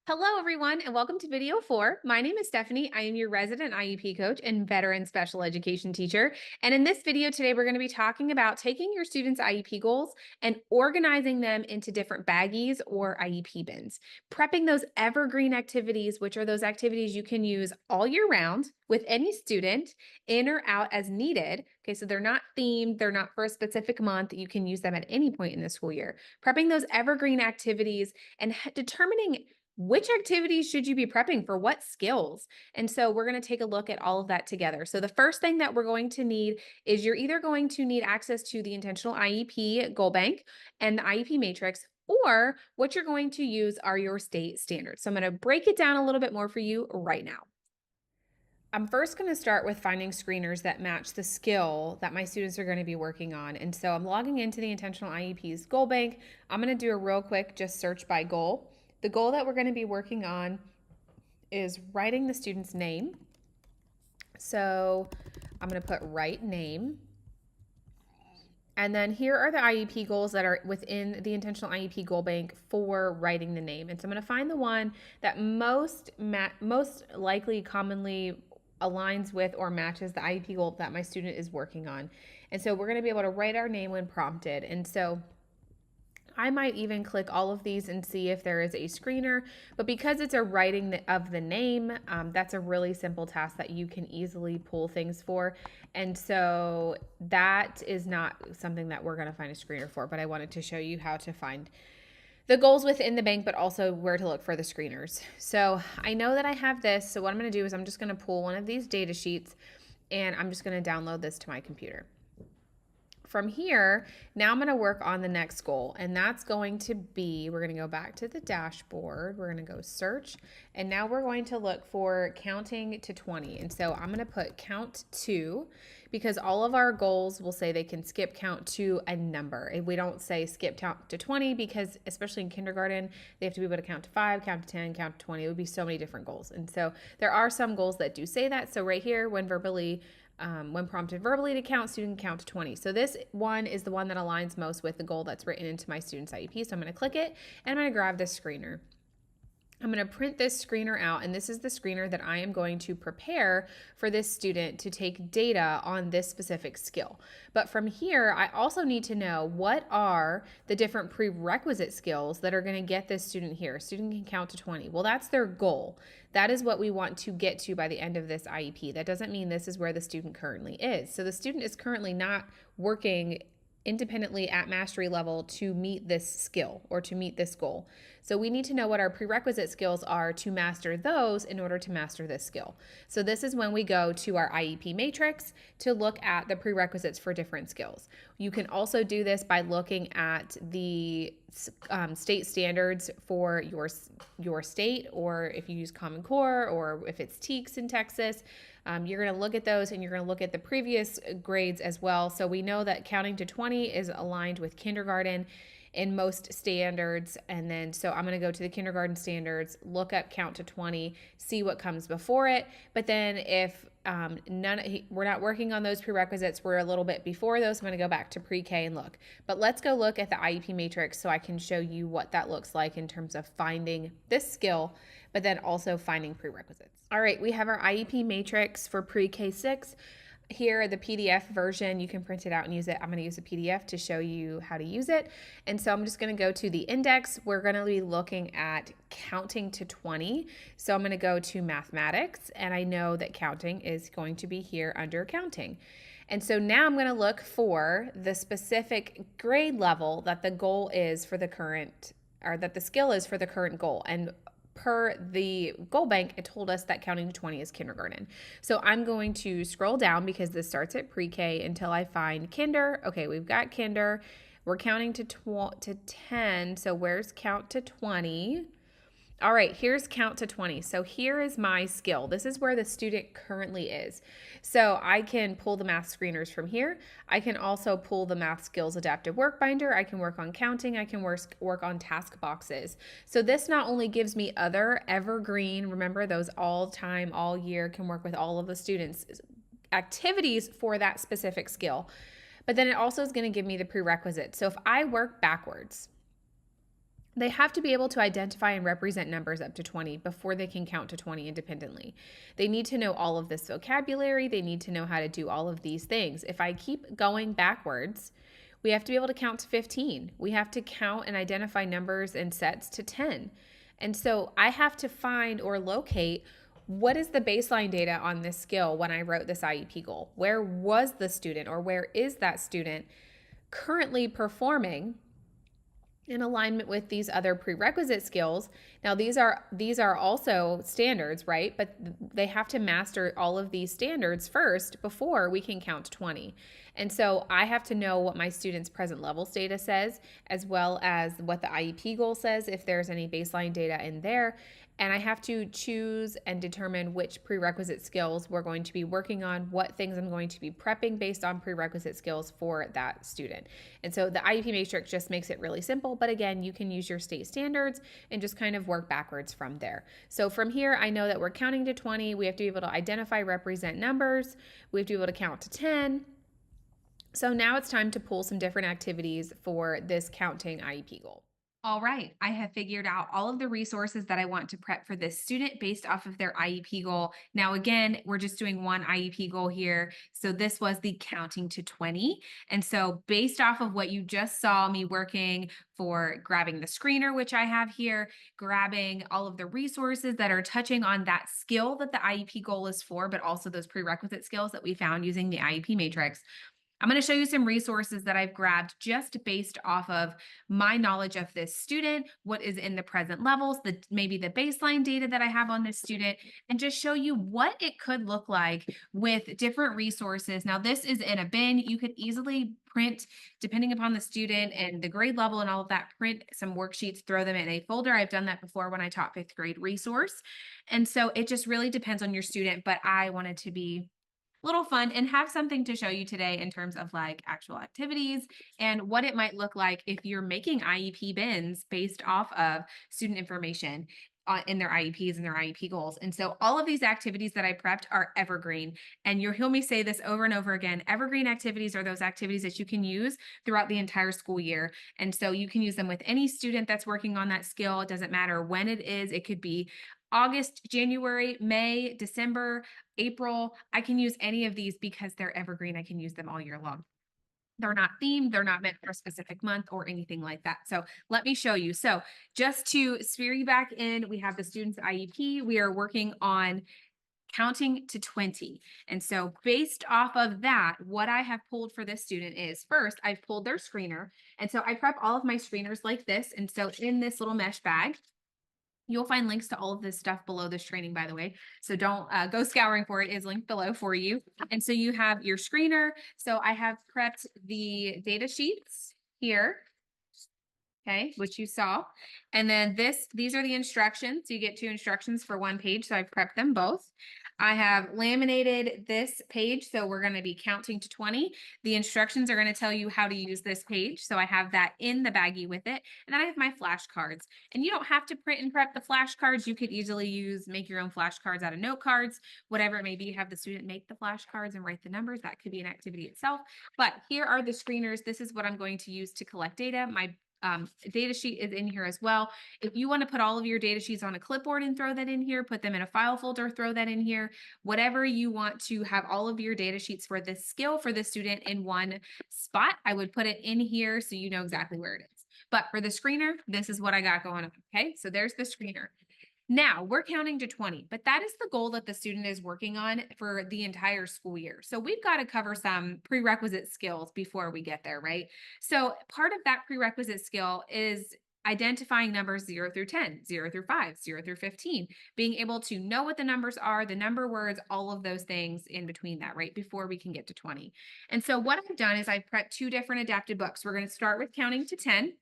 Hello, everyone, and welcome to video 4. My name is Stephanie. I am your resident IEP coach and veteran special education teacher. And in this video today, we're going to be talking about taking your students' IEP goals and organizing them into different baggies or IEP bins, prepping those evergreen activities, which are those activities you can use all year round with any student in or out as needed. Okay, so they're not themed, they're not for a specific month. You can use them at any point in the school year. Prepping those evergreen activities and determining which activities should you be prepping for what skills? And so we're going to take a look at all of that together. So the first thing that we're going to need is you're either going to need access to the intentional IEP goal bank and the IEP matrix, or what you're going to use are your state standards. So I'm going to break it down a little bit more for you right now. I'm first going to start with finding screeners that match the skill that my students are going to be working on. And so I'm logging into the intentional IEP's goal bank. I'm going to do a real quick just search by goal. The goal that we're going to be working on is writing the student's name. So I'm going to put write name. And then here are the IEP goals that are within the intentional IEP goal bank for writing the name. And so I'm going to find the one that most likely commonly aligns with or matches the IEP goal that my student is working on. And so we're going to be able to write our name when prompted. And so I might even click all of these and see if there is a screener, but because it's a writing of the name, that's a really simple task that you can easily pull things for. And so that is not something that we're going to find a screener for, but I wanted to show you how to find the goals within the bank, but also where to look for the screeners. So I know that I have this. So what I'm going to do is I'm just going to pull one of these data sheets and I'm just going to download this to my computer. From here, now I'm going to work on the next goal, and that's going to be, we're going to go back to the dashboard, we're going to go search, and now we're going to look for counting to 20. And so I'm going to put count to, because all of our goals will say they can skip count to a number. And we don't say skip count to 20 because, especially in kindergarten, they have to be able to count to 5, count to 10, count to 20. It would be so many different goals. And so there are some goals that do say that. So right here, when prompted verbally to count, student count to 20. So this one is the one that aligns most with the goal that's written into my student's IEP. So I'm going to click it and I'm going to grab this screener. I'm going to print this screener out, and this is the screener that I am going to prepare for this student to take data on this specific skill. But from here, I also need to know what are the different prerequisite skills that are going to get this student here. Student can count to 20. Well, that's their goal. That is what we want to get to by the end of this IEP. That doesn't mean this is where the student currently is. So the student is currently not working independently at mastery level to meet this skill or to meet this goal. So we need to know what our prerequisite skills are to master those in order to master this skill. So this is when we go to our IEP matrix to look at the prerequisites for different skills. You can also do this by looking at the state standards for your state, or if you use Common Core, or if it's TEKS in Texas. You're going to look at those, and you're going to look at the previous grades as well. So we know that counting to 20 is aligned with kindergarten in most standards. And then, so I'm going to go to the kindergarten standards, look up count to 20, see what comes before it. But then if we're not working on those prerequisites, we're a little bit before those, I'm going to go back to pre-K and look. But let's go look at the IEP matrix so I can show you what that looks like in terms of finding this skill, but then also finding prerequisites. All right, we have our IEP matrix for pre-K 6. Here, the PDF version, you can print it out and use it. I'm going to use a PDF to show you how to use it. And so I'm just going to go to the index. We're going to be looking at counting to 20. So I'm going to go to mathematics, and I know that counting is going to be here under counting. And so now I'm going to look for the specific grade level that the goal is for the current, or that the skill is for the current goal. And per the goal bank, it told us that counting to 20 is kindergarten. So I'm going to scroll down because this starts at pre-K until I find kinder. Okay, we've got kinder. We're counting to 10. So where's count to 20? All right, here's count to 20. So here is my skill. This is where the student currently is. So I can pull the math screeners from here. I can also pull the math skills adaptive work binder. I can work on counting. I can work on task boxes. So this not only gives me other evergreen, remember those all time, all year, can work with all of the students, activities for that specific skill, but then it also is going to give me the prerequisite. So if I work backwards, They have to be able to identify and represent numbers up to 20 before they can count to 20 independently. They need to know all of this vocabulary. They need to know how to do all of these things. If I keep going backwards, we have to be able to count to 15. We have to count and identify numbers and sets to 10. And so I have to find or locate what is the baseline data on this skill when I wrote this IEP goal? Where was the student or where is that student currently performing in alignment with these other prerequisite skills? Now these are also standards, right? But they have to master all of these standards first before we can count to 20. And so I have to know what my students' present levels data says, as well as what the IEP goal says, if there's any baseline data in there. And I have to choose and determine which prerequisite skills we're going to be working on, what things I'm going to be prepping based on prerequisite skills for that student. And so the IEP matrix just makes it really simple, but again, you can use your state standards and just kind of work backwards from there. So from here, I know that we're counting to 20. We have to be able to identify, represent numbers. We have to be able to count to 10. So now it's time to pull some different activities for this counting IEP goal. All right, I have figured out all of the resources that I want to prep for this student based off of their IEP goal. Now, again, we're just doing one IEP goal here. So this was the counting to 20. And so based off of what you just saw me working for grabbing the screener, which I have here, grabbing all of the resources that are touching on that skill that the IEP goal is for, but also those prerequisite skills that we found using the IEP matrix. I'm going to show you some resources that I've grabbed just based off of my knowledge of this student, what is in the present levels, maybe the baseline data that I have on this student, and just show you what it could look like with different resources. Now, this is in a bin. You could easily print, depending upon the student and the grade level and all of that, print some worksheets, throw them in a folder. I've done that before when I taught 5th grade resource. And so it just really depends on your student, but I wanted to be little fun and have something to show you today in terms of like actual activities and what it might look like if you're making IEP bins based off of student information in their IEPs and their IEP goals. And so all of these activities that I prepped are evergreen. And you'll hear me say this over and over again. Evergreen activities are those activities that you can use throughout the entire school year. And so you can use them with any student that's working on that skill. It doesn't matter when it is. It could be August, January, May, December, April. I can use any of these because they're evergreen. I can use them all year long. They're not themed. They're not meant for a specific month or anything like that. So let me show you. So just to sphere you back in, we have the student's IEP. We are working on counting to 20. And so based off of that, what I have pulled for this student is first, I've pulled their screener. And so I prep all of my screeners like this. And so in this little mesh bag, you'll find links to all of this stuff below this training, by the way. So don't go scouring for it. It is linked below for you. And so you have your screener. So I have prepped the data sheets here, okay, which you saw. And then these are the instructions. You get 2 instructions for 1 page. So I've prepped them both. I have laminated this page. So we're going to be counting to 20. The instructions are going to tell you how to use this page. So I have that in the baggie with it. And then I have my flashcards. And you don't have to print and prep the flashcards. You could easily make your own flashcards out of note cards, whatever it may be. Have the student make the flashcards and write the numbers. That could be an activity itself. But here are the screeners. This is what I'm going to use to collect data. My data sheet is in here as well. If you want to put all of your data sheets on a clipboard and throw that in here, put them in a file folder, throw that in here, whatever you want to have all of your data sheets for this skill for the student in one spot, I would put it in here so you know exactly where it is. But for the screener, this is what I got going on. Okay, so there's the screener. Now we're counting to 20, but that is the goal that the student is working on for the entire school year. So we've got to cover some prerequisite skills before we get there, right? So part of that prerequisite skill is identifying numbers 0 through 10, 0 through 5, 0 through 15, being able to know what the numbers are, the number words, all of those things in between that, right? Before we can get to 20. And so what I've done is I've prepped 2 different adapted books. We're going to start with counting to 10.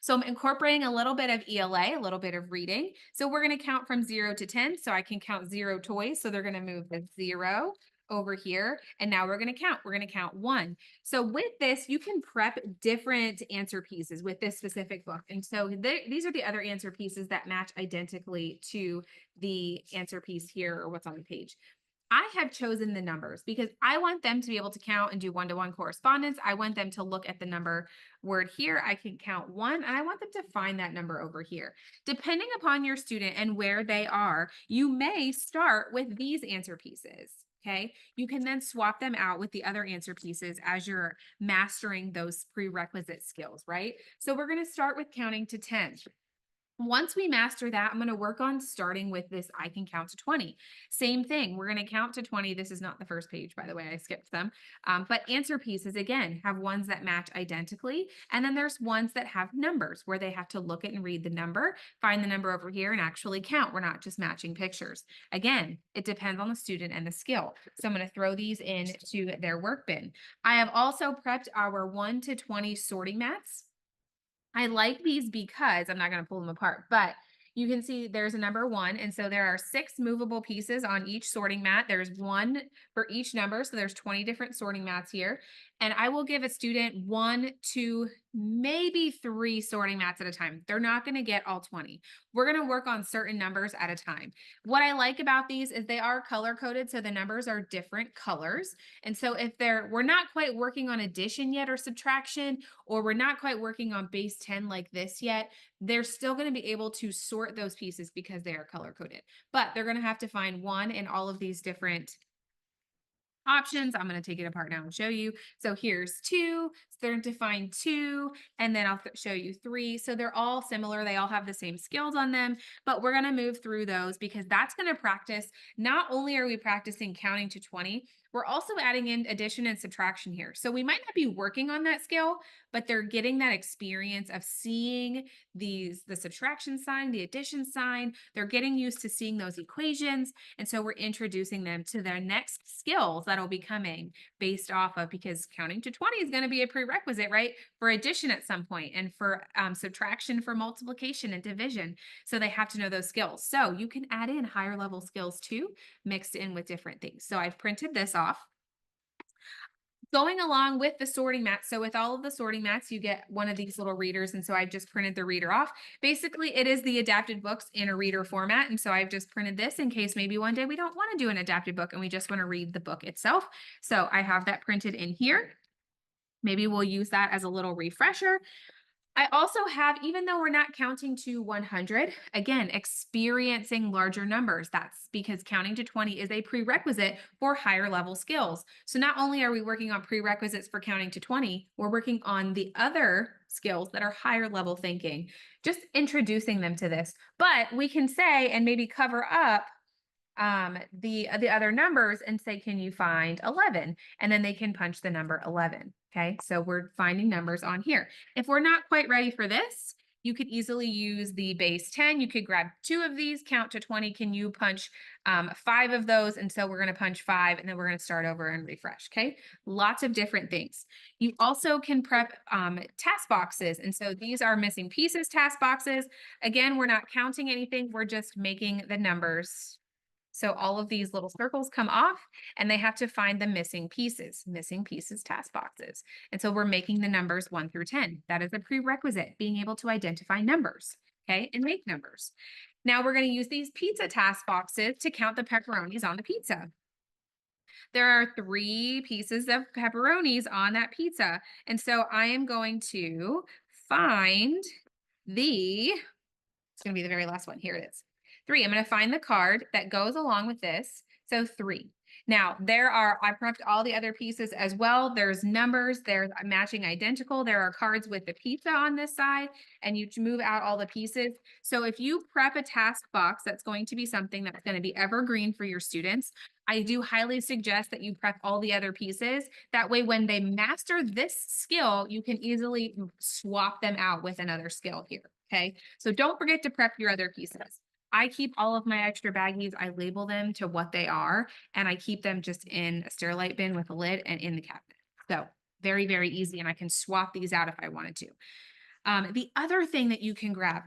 So I'm incorporating a little bit of ELA, a little bit of reading. So we're going to count from 0 to 10. So I can count 0 toys. So they're going to move the 0 over here. And now we're going to count. We're going to count 1. So with this, you can prep different answer pieces with this specific book. And so these are the other answer pieces that match identically to the answer piece here or what's on the page. I have chosen the numbers because I want them to be able to count and do one-to-one correspondence. I want them to look at the number word here. I can count one, and I want them to find that number over here. Depending upon your student and where they are, you may start with these answer pieces. Okay. You can then swap them out with the other answer pieces as you're mastering those prerequisite skills, right? So we're going to start with counting to 10. Once we master that, I'm going to work on starting with this I can count to 20. Same thing. We're going to count to 20. This is not the first page, by the way. I skipped them. But answer pieces, again, have ones that match identically. And then there's ones that have numbers where they have to look at and read the number, find the number over here, and actually count. We're not just matching pictures. Again, it depends on the student and the skill. So I'm going to throw these into their work bin. I have also prepped our 1 to 20 sorting mats. I like these because I'm not going to pull them apart, but you can see there's a number 1. And so there are 6 movable pieces on each sorting mat. There's 1 for each number. So there's 20 different sorting mats here. And I will give a student 1, 2, maybe 3 sorting mats at a time. They're not going to get all 20. We're going to work on certain numbers at a time. What I like about these is they are color coded. So the numbers are different colors. And so if we're not quite working on addition yet or subtraction, or we're not quite working on base 10 like this yet, they're still going to be able to sort those pieces because they are color coded. But they're going to have to find 1 in all of these different options. I'm going to take it apart now and show you. So here's 2. So they're going to find 2, and then I'll show you 3. So they're all similar. They all have the same skills on them, but we're going to move through those because that's going to practice. Not only are we practicing counting to 20, we're also adding in addition and subtraction here. So we might not be working on that skill, but they're getting that experience of seeing the subtraction sign, the addition sign. They're getting used to seeing those equations. And so we're introducing them to their next skills that'll be coming based off of, because counting to 20 is going to be a prerequisite, right? For addition at some point, and for subtraction, for multiplication and division. So they have to know those skills. So you can add in higher level skills too, mixed in with different things. So I've printed this off. Going along with the sorting mats, so with all of the sorting mats, you get one of these little readers, and so I've just printed the reader off. Basically, it is the adapted books in a reader format, and so I've just printed this in case maybe one day we don't want to do an adapted book and we just want to read the book itself. So I have that printed in here. Maybe we'll use that as a little refresher. I also have, even though we're not counting to 100, again, experiencing larger numbers. That's because counting to 20 is a prerequisite for higher level skills. So not only are we working on prerequisites for counting to 20, we're working on the other skills that are higher level thinking, just introducing them to this. But we can say, and maybe cover up the other numbers and say, can you find 11? And then they can punch the number 11. Okay, so we're finding numbers on here. If we're not quite ready for this, you could easily use the base 10. You could grab 2 of these, count to 20. Can you punch 5 of those? And so we're going to punch 5, and then we're going to start over and refresh. Okay, lots of different things. You also can prep task boxes. And so these are missing pieces task boxes. Again, we're not counting anything. We're just making the numbers. So all of these little circles come off, and they have to find the missing pieces task boxes. And so we're making the numbers 1 through 10. That is a prerequisite, being able to identify numbers, okay, and make numbers. Now we're going to use these pizza task boxes to count the pepperonis on the pizza. There are 3 pieces of pepperonis on that pizza. And so I am going to find it's going to be the very last one. Here it is. 3. I'm going to find the card that goes along with this. So 3. Now I prepped all the other pieces as well. There's numbers, there's matching identical. There are cards with the pizza on this side, and you move out all the pieces. So if you prep a task box, that's going to be something that's going to be evergreen for your students. I do highly suggest that you prep all the other pieces. That way, when they master this skill, you can easily swap them out with another skill here. Okay, so don't forget to prep your other pieces. I keep all of my extra baggies. I label them to what they are, and I keep them just in a Sterilite bin with a lid and in the cabinet. So very, very easy, and I can swap these out if I wanted to. The other thing that you can grab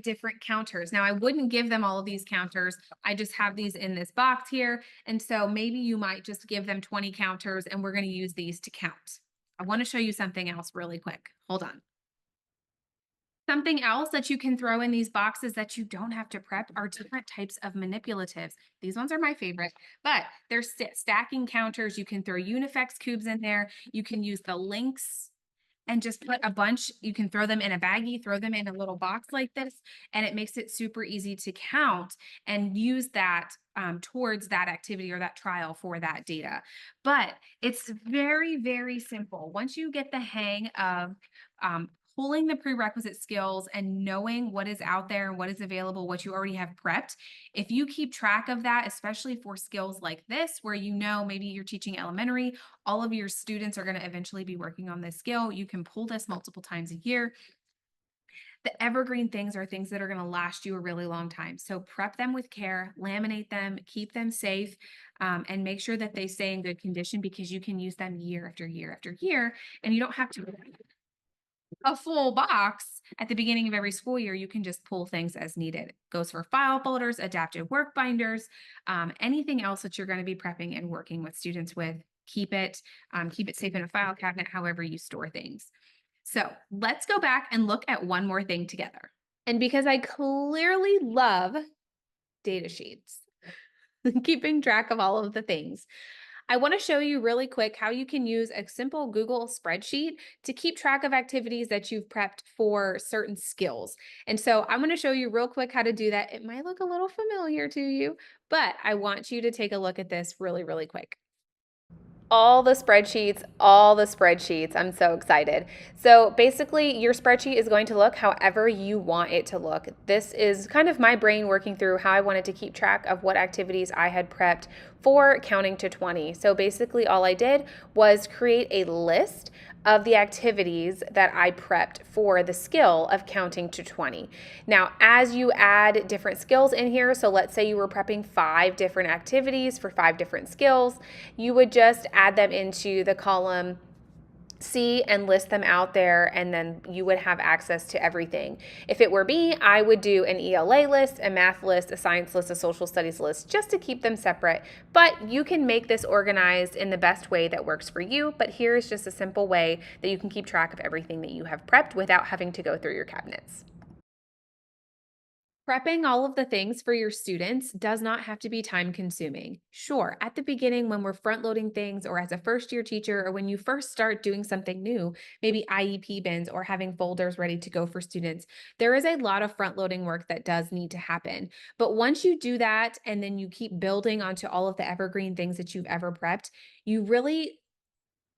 different counters. Now, I wouldn't give them all of these counters. I just have these in this box here. And so maybe you might just give them 20 counters, and we're going to use these to count. I want to show you something else really quick. Hold on. Something else that you can throw in these boxes that you don't have to prep are different types of manipulatives. These ones are my favorite, but they're stacking counters. You can throw Unifex cubes in there. You can use the links and just put a bunch. You can throw them in a baggie, throw them in a little box like this, and it makes it super easy to count and use that towards that activity or that trial for that data. But it's very, very simple. Once you get the hang of pulling the prerequisite skills and knowing what is out there and what is available, what you already have prepped, if you keep track of that, especially for skills like this, where you know maybe you're teaching elementary, all of your students are going to eventually be working on this skill. You can pull this multiple times a year. The evergreen things are things that are going to last you a really long time. So prep them with care, laminate them, keep them safe, and make sure that they stay in good condition because you can use them year after year after year, and you don't have to a full box at the beginning of every school year. You can just pull things as needed. Goes for file folders, adaptive work binders, anything else that you're going to be prepping and working with students with. Keep it safe in a file cabinet, however you store things. So let's go back and look at one more thing together. And because I clearly love data sheets, keeping track of all of the things, I want to show you really quick how you can use a simple Google spreadsheet to keep track of activities that you've prepped for certain skills. And so I'm going to show you real quick how to do that. It might look a little familiar to you, but I want you to take a look at this really, really quick. All the spreadsheets, all the spreadsheets. I'm so excited. So basically, your spreadsheet is going to look however you want it to look. This is kind of my brain working through how I wanted to keep track of what activities I had prepped for counting to 20. So basically, all I did was create a list of the activities that I prepped for the skill of counting to 20. Now, as you add different skills in here, so let's say you were prepping 5 different activities for 5 different skills, you would just add them into the column C and list them out there, and then you would have access to everything. If it were me, I would do an ELA list, a math list, a science list, a social studies list, just to keep them separate. But you can make this organized in the best way that works for you. But here is just a simple way that you can keep track of everything that you have prepped without having to go through your cabinets. Prepping all of the things for your students does not have to be time consuming. Sure, at the beginning, when we're front loading things, or as a first year teacher, or when you first start doing something new, maybe IEP bins or having folders ready to go for students, there is a lot of front loading work that does need to happen. But once you do that, and then you keep building onto all of the evergreen things that you've ever prepped, you really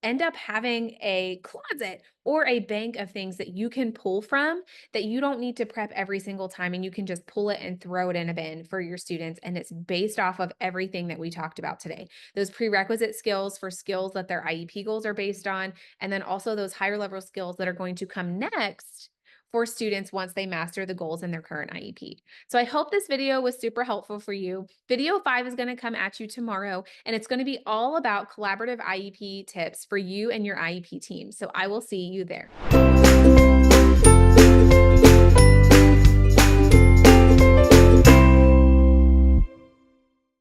end up having a closet or a bank of things that you can pull from that you don't need to prep every single time, and you can just pull it and throw it in a bin for your students, and it's based off of everything that we talked about today. Those prerequisite skills for skills that their IEP goals are based on, and then also those higher level skills that are going to come next for students once they master the goals in their current IEP. So I hope this video was super helpful for you. Video 5 is going to come at you tomorrow, and it's going to be all about collaborative IEP tips for you and your IEP team. So I will see you there.